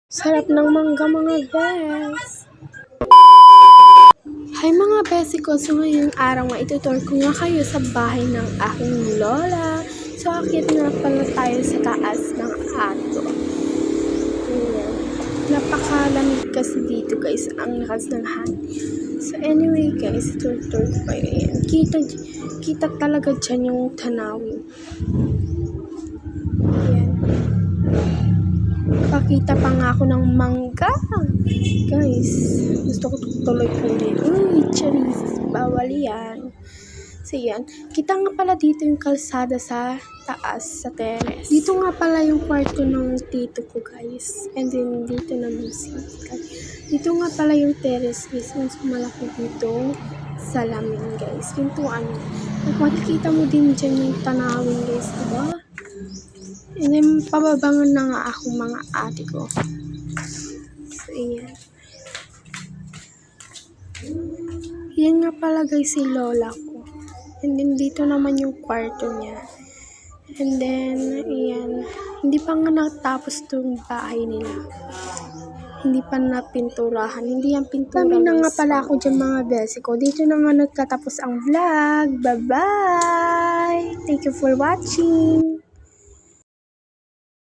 Sarap ng mangga mga bes. Hi mga besi ko, so ngayong araw nga itutur ko nga kayo sa bahay ng aking lola. So akit nga pala tayo sa taas ng ato. Ayan. Napakalamig kasi dito guys, ang lakas ng hangin. So anyway guys, itutur ko kayo. Ayan. Kita talaga dyan yung tanawin. Ayan. Pakita pa nga ako ng mangga. Guys, gusto ko tuloy kunin. Uy, charis. Bawal yan. So, yan. Kita nga pala dito yung kalsada sa taas, sa terrace. Dito nga pala yung kwarto ng tito ko, guys. And then, dito naman si dito nga pala yung terrace, guys. Mas malaki dito sa lamin, guys. Pintuan. At makikita mo din dyan yung tanawin, guys. Diba? And then, pababangan na nga ako mga ate ko. So, ayan. Yan nga pala guys si lola ko. And then, dito naman yung kwarto niya. And then, ayan. Hindi pa nga natapos itong bahay nila. Hindi pa napinturahan. Hindi yan pintura. Kami na nga pala ako dyan mga besi ko. Dito na nga nagtatapos ang vlog. Bye-bye! Thank you for watching!